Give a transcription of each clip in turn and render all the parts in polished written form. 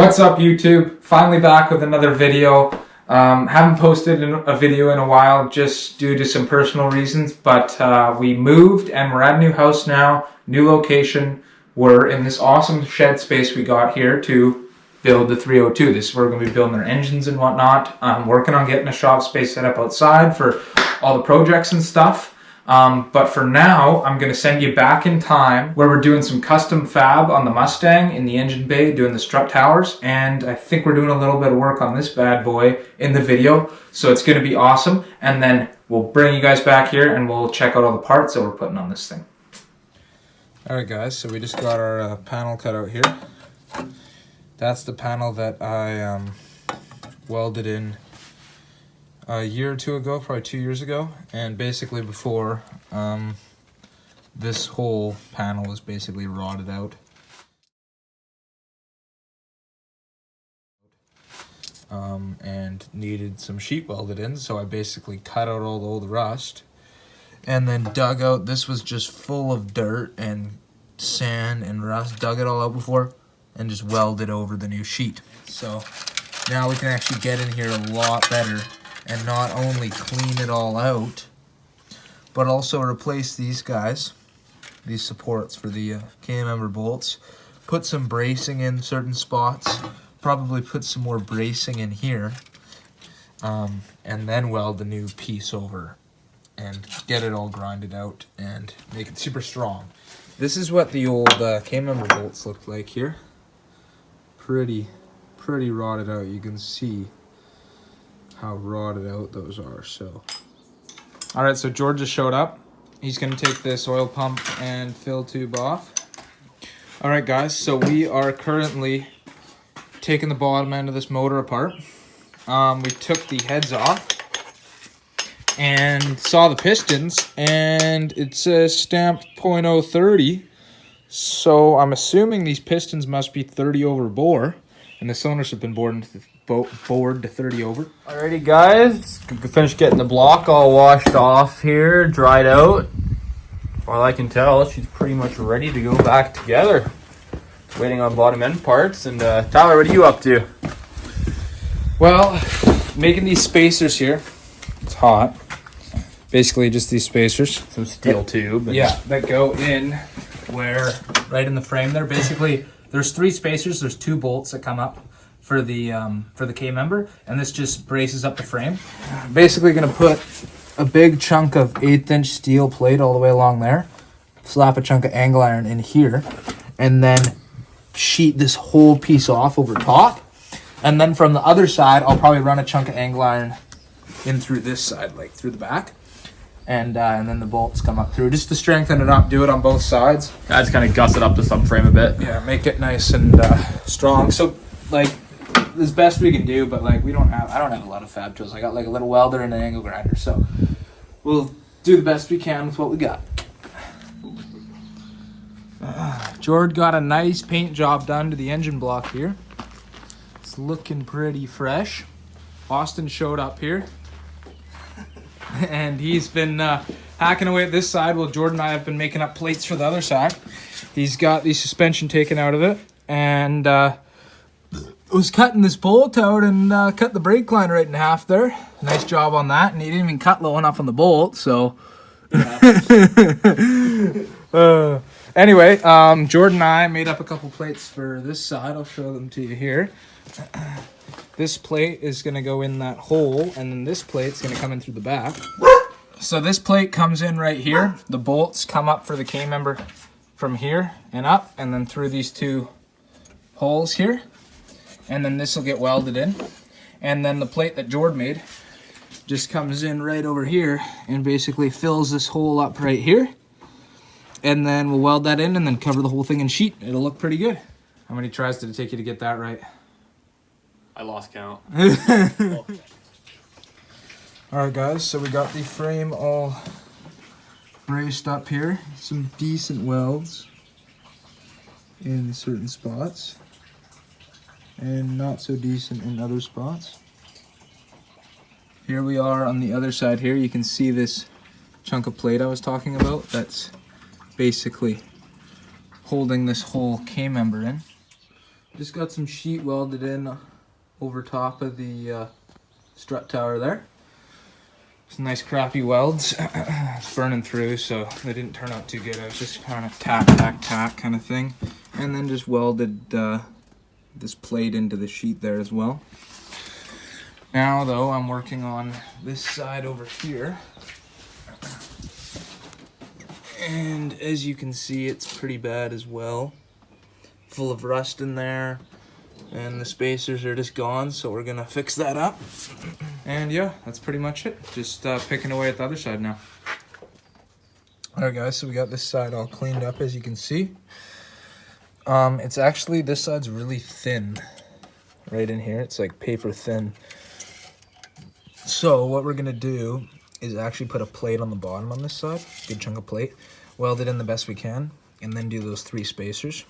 What's up, YouTube? Finally back with another video. Haven't posted a video in a while just due to some personal reasons, but we moved and we're at a new house now, new location. We're in this awesome shed space we got here to build the 302. This is where we're going to be building our engines and whatnot. I'm working on getting a shop space set up outside for all the projects and stuff. But for now, I'm going to send you back in time where we're doing some custom fab on the Mustang in the engine bay, doing the strut towers. And I think we're doing a little bit of work on this bad boy in the video. So it's going to be awesome. And then we'll bring you guys back here and we'll check out all the parts that we're putting on this thing. All right, guys. So we just got our panel cut out here. That's the panel that I welded in a year or two ago, probably 2 years ago, and basically before this whole panel was basically rotted out. And needed some sheet welded in, so I basically cut out all the old rust and then dug out. This was just full of dirt and sand and rust, dug it all out before and just welded over the new sheet. So now we can actually get in here a lot better and not only clean it all out, but also replace these guys, these supports for the K-member bolts, put some bracing in certain spots, probably put some more bracing in here, and then weld the new piece over and get it all grinded out and make it super strong. This is what the old K-member bolts looked like here. Pretty rotted out. You can see how rotted out those are. So all right, so George just showed up. He's going to take this oil pump and fill tube off. All right, guys, so we are currently taking the bottom end of this motor apart. We took the heads off and saw the pistons, and it says stamped .030, so I'm assuming these pistons must be 30 over bore, and the cylinders have been bored to 30 over. Alrighty, guys, finished getting the block all washed off here, dried out. All I can tell, she's pretty much ready to go back together. Waiting on bottom end parts. And Tyler, what are you up to? Well, making these spacers here. It's hot. Basically just these spacers. Some steel tube. Yeah, that go in where, right in the frame there. Basically, there's 3 spacers. There's 2 bolts that come up for the K-member, and this just braces up the frame. Basically going to put a big chunk of 1/8" steel plate all the way along there, slap a chunk of angle iron in here, and then sheet this whole piece off over top. And then from the other side, I'll probably run a chunk of angle iron in through this side, like through the back, and then the bolts come up through, just to strengthen it up. Do it on both sides. I just kind of gusset up the subframe a bit. Yeah, make it nice and strong. So like, as best we can do, but like I don't have a lot of fab tools. I got like a little welder and an angle grinder, so we'll do the best we can with what we got. George got a nice paint job done to the engine block here. It's looking pretty fresh. Austin showed up here and he's been hacking away at this side while Jordan and I have been making up plates for the other side. He's got the suspension taken out of it and was cutting this bolt out and cut the brake line right in half there. Nice job on that, and he didn't even cut low enough on the bolt, so anyway, Jordan and I made up a couple plates for this side. I'll show them to you here. This plate is going to go in that hole, and then this plate's going to come in through the back. So this plate comes in right here. The bolts come up for the K-member from here and up, and then through these 2 holes here. And then this will get welded in. And then the plate that Jord made just comes in right over here and basically fills this hole up right here. And then we'll weld that in and then cover the whole thing in sheet. It'll look pretty good. How many tries did it take you to get that right? I lost count. Alright, guys, so we got the frame all braced up here. Some decent welds in certain spots, and not so decent in other spots. Here we are on the other side here. You can see this chunk of plate I was talking about. That's basically holding this whole K-member in. Just got some sheet welded in over top of the strut tower there. Some nice crappy welds. It's burning through, so they didn't turn out too good. I was just kind of tack kind of thing. And then just welded this plate into the sheet there as well. Now though, I'm working on this side over here. And as you can see, it's pretty bad as well. Full of rust in there. And the spacers are just gone, so we're gonna fix that up. And yeah, that's pretty much it. Just picking away at the other side now. Alright guys, so we got this side all cleaned up, as you can see. It's actually, this side's really thin. Right in here, it's like paper thin. So what we're gonna do is actually put a plate on the bottom on this side, good chunk of plate, weld it in the best we can, and then do those 3 spacers.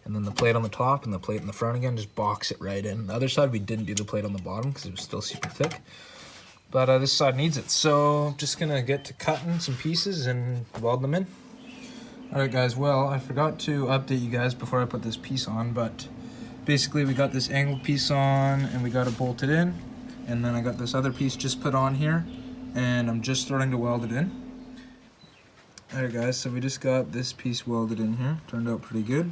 And then the plate on the top and the plate in the front again, just box it right in. The other side, we didn't do the plate on the bottom because it was still super thick. But this side needs it. So I'm just going to get to cutting some pieces and weld them in. Alright guys, well, I forgot to update you guys before I put this piece on. But basically we got this angled piece on and we got it bolted in. And then I got this other piece just put on here. And I'm just starting to weld it in. Alright guys, so we just got this piece welded in here. Turned out pretty good.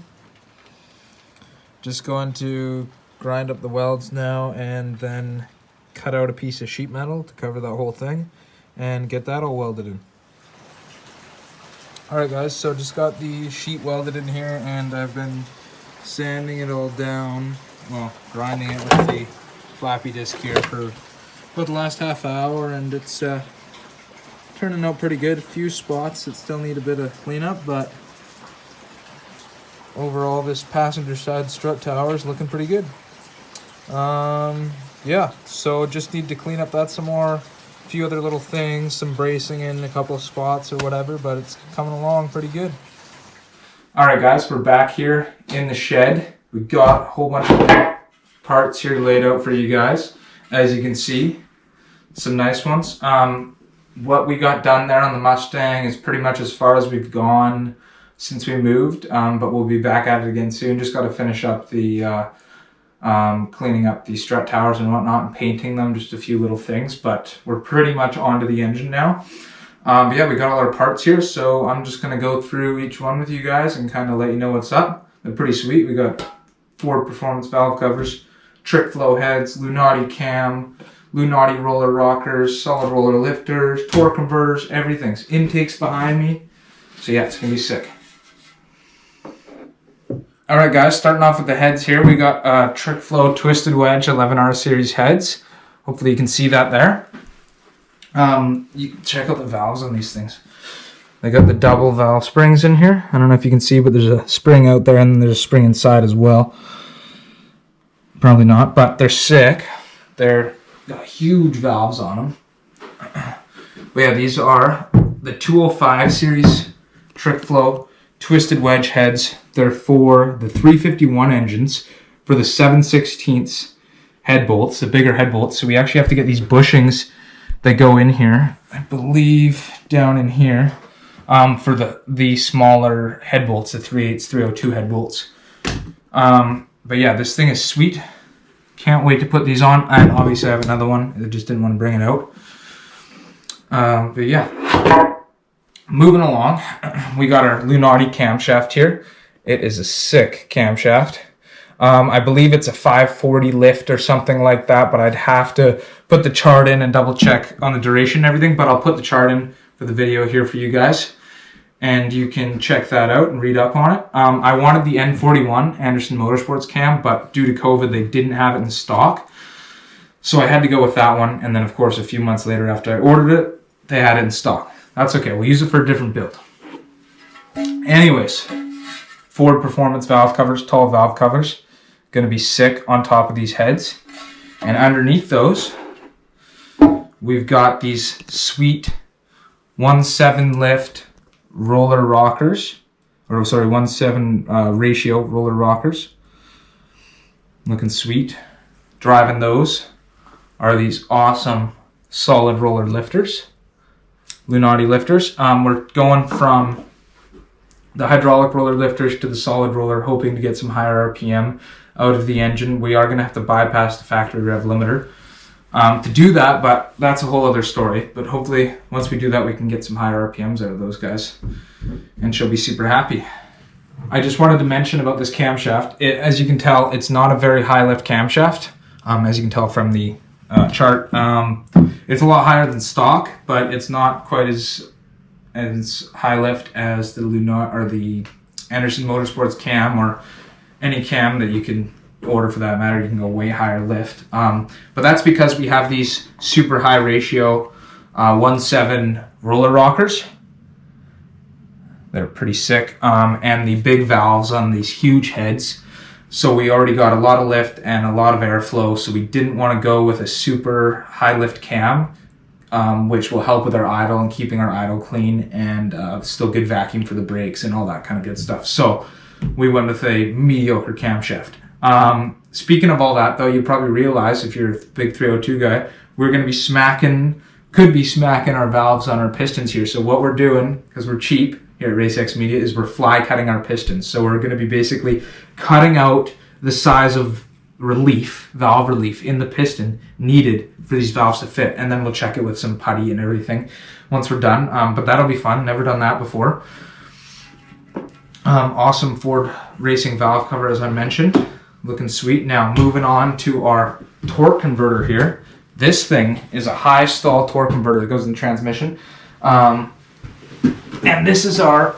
Just going to grind up the welds now and then cut out a piece of sheet metal to cover that whole thing and get that all welded in. Alright guys, so just got the sheet welded in here and I've been sanding it all down, well, grinding it with the flappy disc here for about the last half hour, and it's turning out pretty good. A few spots that still need a bit of cleanup, but overall, this passenger side strut tower is looking pretty good. Yeah, so just need to clean up that some more. A few other little things, some bracing in a couple of spots or whatever, but it's coming along pretty good. Alright guys, we're back here in the shed. We got a whole bunch of parts here laid out for you guys. As you can see, some nice ones. What we got done there on the Mustang is pretty much as far as we've gone since we moved, but we'll be back at it again soon. Just got to finish up the cleaning up the strut towers and whatnot and painting them, just a few little things, but we're pretty much onto the engine now. But yeah, we got all our parts here, so I'm just going to go through each one with you guys and kind of let you know what's up. They're pretty sweet. We got Ford Performance valve covers, trick flow heads, Lunati cam, Lunati roller rockers, solid roller lifters, torque converters, everything's intakes behind me. So yeah, it's going to be sick. Alright guys, starting off with the heads here, we got Trick Flow Twisted Wedge 11R series heads. Hopefully you can see that there. You check out the valves on these things. They got the double valve springs in here. I don't know if you can see, but there's a spring out there and then there's a spring inside as well. Probably not, but they're sick. They're got huge valves on them. But yeah, these are the 205 series Trick Flow Twisted Wedge heads. They're for the 351 engines for the 7/16 head bolts, the bigger head bolts. So we actually have to get these bushings that go in here, I believe down in here, for the smaller head bolts, the 3/8, 302 head bolts. But yeah, this thing is sweet. Can't wait to put these on. And obviously I have another one. I just didn't want to bring it out. But yeah. Moving along, we got our Lunati camshaft here. It is a sick camshaft. I believe it's a 540 lift or something like that, but I'd have to put the chart in and double check on the duration and everything, but I'll put the chart in for the video here for you guys, and you can check that out and read up on it. I wanted the N41 Anderson Motorsports cam, but due to COVID, they didn't have it in stock. So I had to go with that one, and then of course a few months later after I ordered it, they had it in stock. That's okay, we'll use it for a different build. Anyways, Ford Performance valve covers, tall valve covers. Gonna be sick on top of these heads. And underneath those, we've got these sweet 1/7 lift roller rockers. Or sorry, 1/7 ratio roller rockers. Looking sweet. Driving those are these awesome solid roller lifters. Lunati lifters. We're going from the hydraulic roller lifters to the solid roller, hoping to get some higher RPM out of the engine. We are going to have to bypass the factory rev limiter to do that, but that's a whole other story. But hopefully once we do that, we can get some higher RPMs out of those guys, and she'll be super happy. I just wanted to mention about this camshaft. As you can tell, it's not a very high lift camshaft, as you can tell from the chart. It's a lot higher than stock, but it's not quite as high lift as the Luna or the Anderson Motorsports cam, or any cam that you can order for that matter. You can go way higher lift, but that's because we have these super high ratio 1.7 roller rockers. They're pretty sick, and the big valves on these huge heads. So we already got a lot of lift and a lot of airflow, so we didn't want to go with a super high lift cam, which will help with our idle and keeping our idle clean, and still good vacuum for the brakes and all that kind of good stuff. So we went with a mediocre camshaft. Speaking of all that though, you probably realize if you're a big 302 guy, we're going to be could be smacking our valves on our pistons here. So what we're doing, because we're cheap here at RaceX Media, is we're fly cutting our pistons. So we're going to be basically cutting out the size of valve relief in the piston needed for these valves to fit, and then we'll check it with some putty and everything once we're done. But that'll be fun. Never done that before. Awesome Ford Racing valve cover, as I mentioned, looking sweet. Now moving on to our torque converter here. This thing is a high stall torque converter that goes in the transmission, and this is our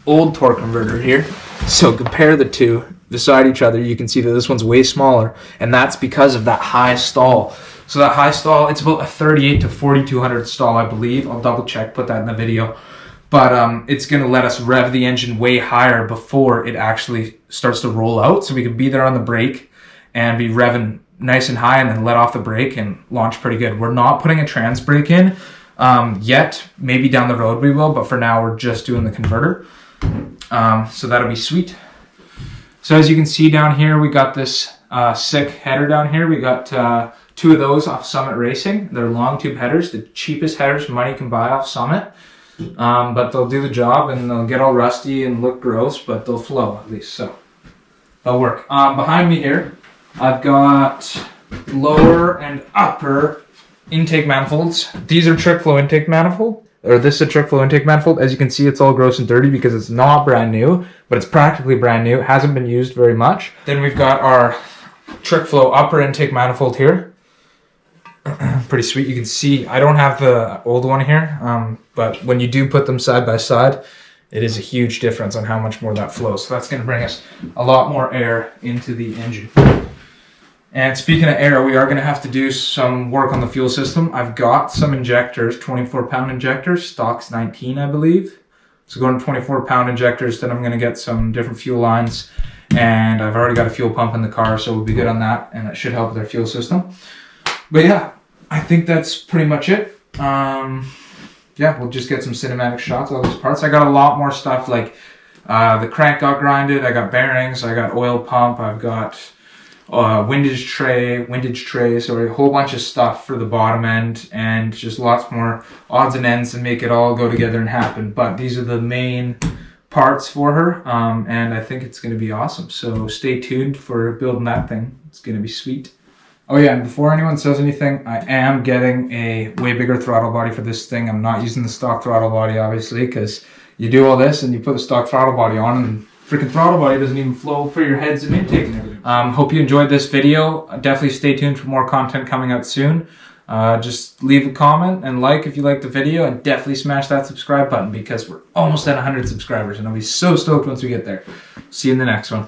old torque converter here. So compare the two beside each other. You can see that this one's way smaller, and that's because of that high stall. So that high stall, it's about a 38 to 4200 stall, I believe. I'll double check, put that in the video. But it's going to let us rev the engine way higher before it actually starts to roll out. So we can be there on the brake and be revving nice and high, and then let off the brake and launch pretty good. We're not putting a trans brake in yet. Maybe down the road we will, but for now we're just doing the converter. So that'll be sweet. So as you can see down here, we got this sick header down here. We got two of those off Summit Racing. They're long tube headers, the cheapest headers money can buy off Summit. But they'll do the job, and they'll get all rusty and look gross, but they'll flow at least, so they'll work. Behind me here, I've got lower and upper intake manifolds. These are trick flow intake manifold, or this is a trick flow intake manifold. As you can see, it's all gross and dirty because it's not brand new, but it's practically brand new. It hasn't been used very much. Then we've got our trick flow upper intake manifold here. Pretty sweet. You can see I don't have the old one here, but when you do put them side by side, it is a huge difference on how much more that flows. So that's going to bring us a lot more air into the engine. And speaking of air, we are going to have to do some work on the fuel system. I've got some injectors, 24-pound injectors, stock's 19, I believe. So going to 24-pound injectors, then I'm going to get some different fuel lines, and I've already got a fuel pump in the car, so we'll be good on that, and it should help with our fuel system. But yeah, I think that's pretty much it. Yeah, we'll just get some cinematic shots of all these parts. I got a lot more stuff, like the crank got grinded, I got bearings, I got oil pump, I've got windage tray, sorry, a whole bunch of stuff for the bottom end, and just lots more odds and ends to make it all go together and happen. But these are the main parts for her, and I think it's going to be awesome. So stay tuned for building that thing. It's going to be sweet. Oh yeah, and before anyone says anything, I am getting a way bigger throttle body for this thing. I'm not using the stock throttle body, obviously, because you do all this and you put the stock throttle body on, and freaking throttle body doesn't even flow for your heads and intake and everything. Hope you enjoyed this video. Definitely stay tuned for more content coming out soon. Just leave a comment and like if you liked the video, and definitely smash that subscribe button because we're almost at 100 subscribers, and I'll be so stoked once we get there. See you in the next one.